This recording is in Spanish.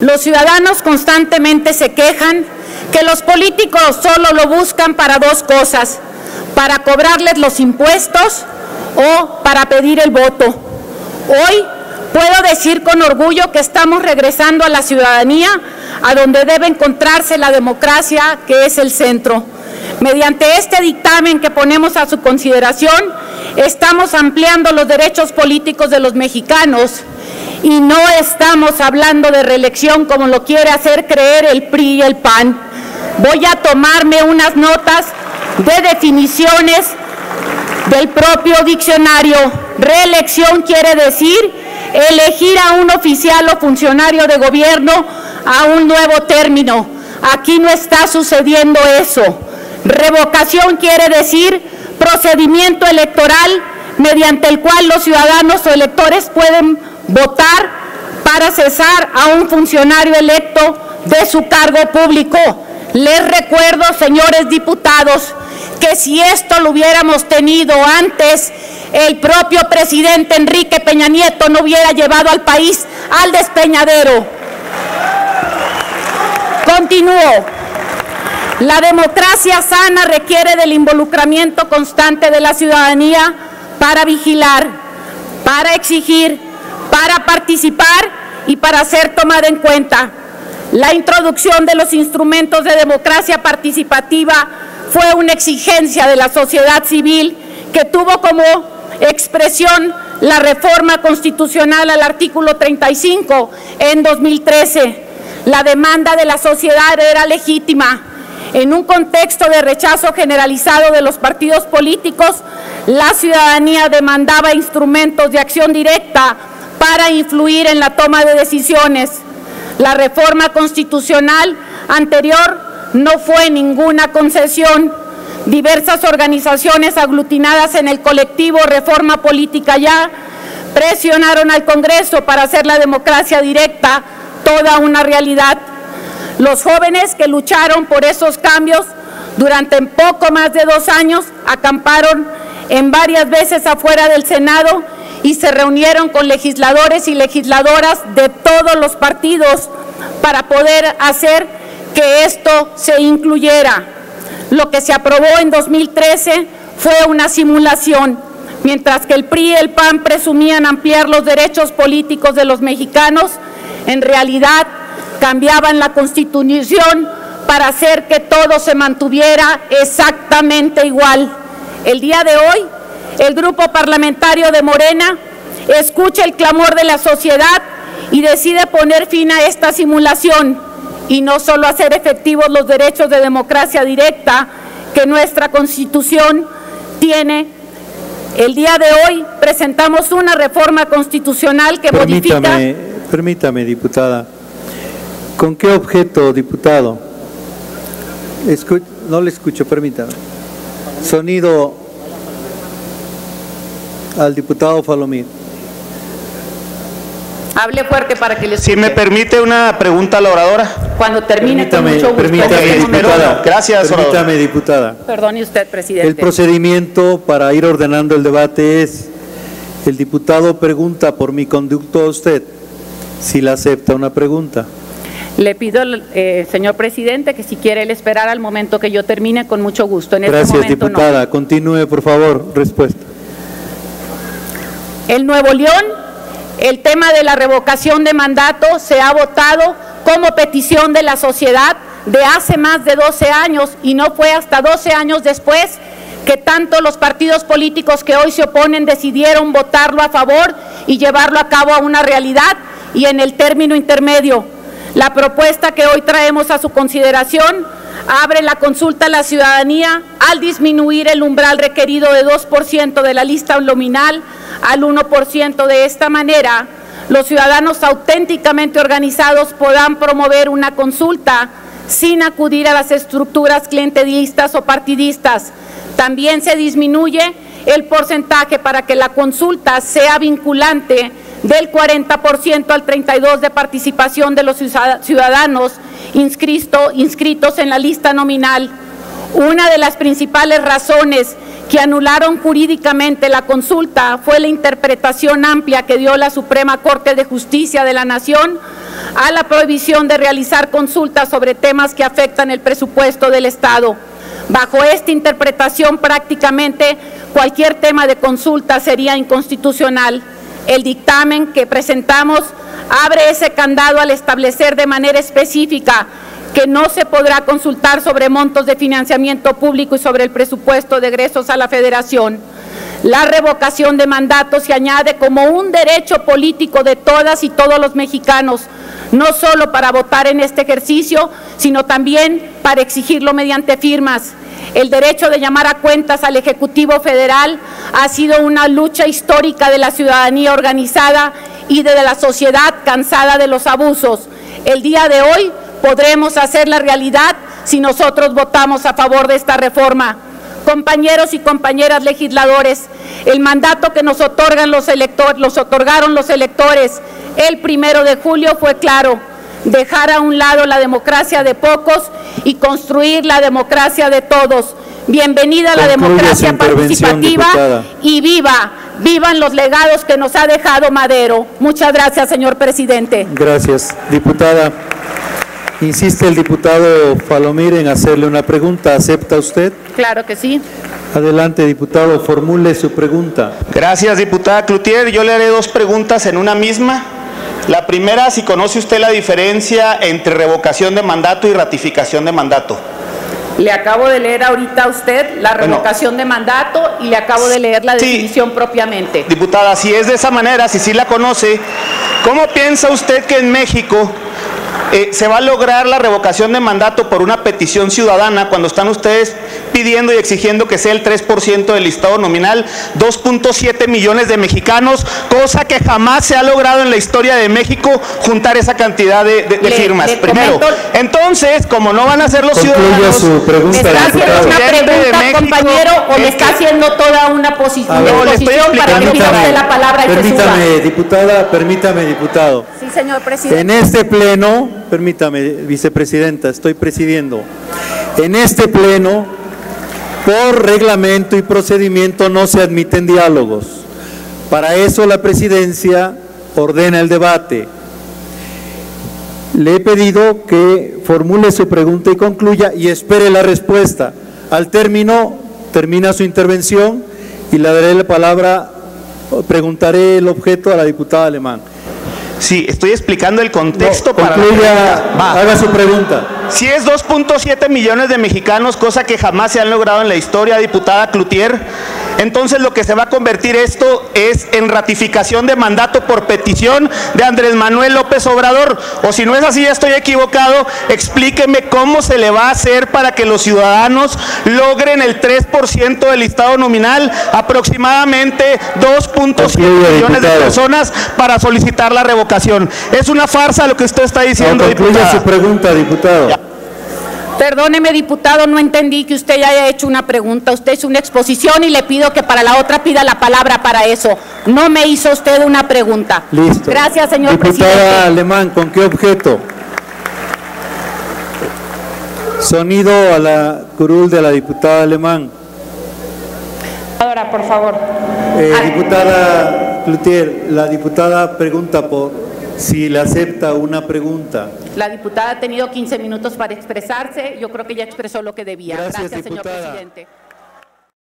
Los ciudadanos constantemente se quejan que los políticos solo lo buscan para dos cosas: para cobrarles los impuestos o para pedir el voto. Hoy puedo decir con orgullo que estamos regresando a la ciudadanía, a donde debe encontrarse la democracia, que es el centro. Mediante este dictamen que ponemos a su consideración, estamos ampliando los derechos políticos de los mexicanos y no estamos hablando de reelección como lo quiere hacer creer el PRI y el PAN. Voy a tomarme unas notas de definiciones del propio diccionario. Reelección quiere decir elegir a un oficial o funcionario de gobierno a un nuevo término. Aquí no está sucediendo eso. Revocación quiere decir procedimiento electoral mediante el cual los ciudadanos o electores pueden votar para cesar a un funcionario electo de su cargo público. Les recuerdo, señores diputados, que si esto lo hubiéramos tenido antes, el propio presidente Enrique Peña Nieto no hubiera llevado al país al despeñadero. Continúo. La democracia sana requiere del involucramiento constante de la ciudadanía para vigilar, para exigir, para participar y para ser tomada en cuenta. La introducción de los instrumentos de democracia participativa fue una exigencia de la sociedad civil que tuvo como expresión la reforma constitucional al artículo 35 en 2013. La demanda de la sociedad era legítima. En un contexto de rechazo generalizado de los partidos políticos, la ciudadanía demandaba instrumentos de acción directa para influir en la toma de decisiones. La reforma constitucional anterior no fue ninguna concesión. Diversas organizaciones aglutinadas en el colectivo Reforma Política Ya presionaron al Congreso para hacer la democracia directa toda una realidad. Los jóvenes que lucharon por esos cambios durante poco más de 2 años acamparon en varias veces afuera del Senado y se reunieron con legisladores y legisladoras de todos los partidos para poder hacer que esto se incluyera. Lo que se aprobó en 2013 fue una simulación. Mientras que el PRI y el PAN presumían ampliar los derechos políticos de los mexicanos, en realidad cambiaban la Constitución para hacer que todo se mantuviera exactamente igual. El día de hoy, el grupo parlamentario de Morena escucha el clamor de la sociedad y decide poner fin a esta simulación y no solo hacer efectivos los derechos de democracia directa que nuestra Constitución tiene. El día de hoy presentamos una reforma constitucional que modifica... Permítame, diputada. ¿Con qué objeto, diputado? No le escucho, permítame. Sonido al diputado Falomir. Hable fuerte para que le escuche. Si me permite una pregunta a la oradora. Cuando termine, con mucho gusto. Permítame, diputada. Gracias, permítame, diputada. Perdone usted, presidente. El procedimiento para ir ordenando el debate es: el diputado pregunta por mi conducto a usted, si la acepta una pregunta. Le pido, señor presidente, que si quiere él esperar al momento que yo termine, con mucho gusto. En Gracias, este momento, diputada. No. Continúe, por favor. Respuesta. En Nuevo León, el tema de la revocación de mandato se ha votado como petición de la sociedad de hace más de 12 años y no fue hasta 12 años después que tanto los partidos políticos que hoy se oponen decidieron votarlo a favor y llevarlo a cabo a una realidad y en el término intermedio. La propuesta que hoy traemos a su consideración abre la consulta a la ciudadanía al disminuir el umbral requerido de 2% de la lista nominal al 1%. De esta manera, los ciudadanos auténticamente organizados podrán promover una consulta sin acudir a las estructuras clientelistas o partidistas. También se disminuye el porcentaje para que la consulta sea vinculante del 40% al 32% de participación de los ciudadanos inscritos en la lista nominal. Una de las principales razones que anularon jurídicamente la consulta fue la interpretación amplia que dio la Suprema Corte de Justicia de la Nación a la prohibición de realizar consultas sobre temas que afectan el presupuesto del Estado. Bajo esta interpretación, prácticamente cualquier tema de consulta sería inconstitucional. El dictamen que presentamos abre ese candado al establecer de manera específica que no se podrá consultar sobre montos de financiamiento público y sobre el presupuesto de egresos a la Federación. La revocación de mandato se añade como un derecho político de todas y todos los mexicanos, no solo para votar en este ejercicio, sino también para exigirlo mediante firmas. El derecho de llamar a cuentas al Ejecutivo Federal ha sido una lucha histórica de la ciudadanía organizada y de la sociedad cansada de los abusos. El día de hoy podremos hacerla realidad si nosotros votamos a favor de esta reforma. Compañeros y compañeras legisladores, el mandato que nos otorgaron los electores el 1 de julio fue claro: dejar a un lado la democracia de pocos y construir la democracia de todos. Bienvenida a la democracia participativa, diputada. Y vivan los legados que nos ha dejado Madero. Muchas gracias, señor presidente. Gracias, diputada. Insiste el diputado Falomir en hacerle una pregunta. ¿Acepta usted? Claro que sí. Adelante, diputado, formule su pregunta. Gracias, diputada Cloutier. Yo le haré dos preguntas en una misma. La primera, si conoce usted la diferencia entre revocación de mandato y ratificación de mandato. Le acabo de leer ahorita a usted la revocación de mandato y le acabo de leer la definición propiamente. Diputada, si es de esa manera, si sí la conoce, ¿cómo piensa usted que en México se va a lograr la revocación de mandato por una petición ciudadana cuando están ustedes pidiendo y exigiendo que sea el 3% del listado nominal, 2.7 millones de mexicanos, cosa que jamás se ha logrado en la historia de México juntar esa cantidad de firmas? Primero, entonces, como no van a ser los ciudadanos, su pregunta, ¿me está haciendo una pregunta, México, compañero, o me está haciendo toda una posición para que pida usted la palabra y se suba? Permítame, diputado. Sí, señor presidente. En este pleno, permítame, vicepresidenta, estoy presidiendo. En este pleno, por reglamento y procedimiento, no se admiten diálogos. Para eso la presidencia ordena el debate. Le he pedido que formule su pregunta y concluya y espere la respuesta. Al término, termina su intervención y le daré la palabra, preguntaré el objeto a la diputada Alemán. Sí, estoy explicando el contexto para haga su pregunta. Si es 2.7 millones de mexicanos, cosa que jamás se han logrado en la historia, diputada Cloutier, entonces lo que se va a convertir esto es en ratificación de mandato por petición de Andrés Manuel López Obrador. O si no es así, ya estoy equivocado, explíqueme cómo se le va a hacer para que los ciudadanos logren el 3% del listado nominal, aproximadamente 2.7 millones de personas, para solicitar la revocación. Es una farsa lo que usted está diciendo, diputada. Concluya su pregunta, diputado. Ya. Perdóneme, diputado, no entendí que usted ya haya hecho una pregunta. Usted hizo una exposición y le pido que para la otra pida la palabra para eso. No me hizo usted una pregunta. Listo. Gracias, señor presidente. Diputada Alemán, ¿con qué objeto? Sonido a la curul de la diputada Alemán. Ahora, por favor. Diputada Cloutier, la diputada pregunta por si le acepta una pregunta. La diputada ha tenido 15 minutos para expresarse. Yo creo que ya expresó lo que debía. Gracias, señor diputada. presidente.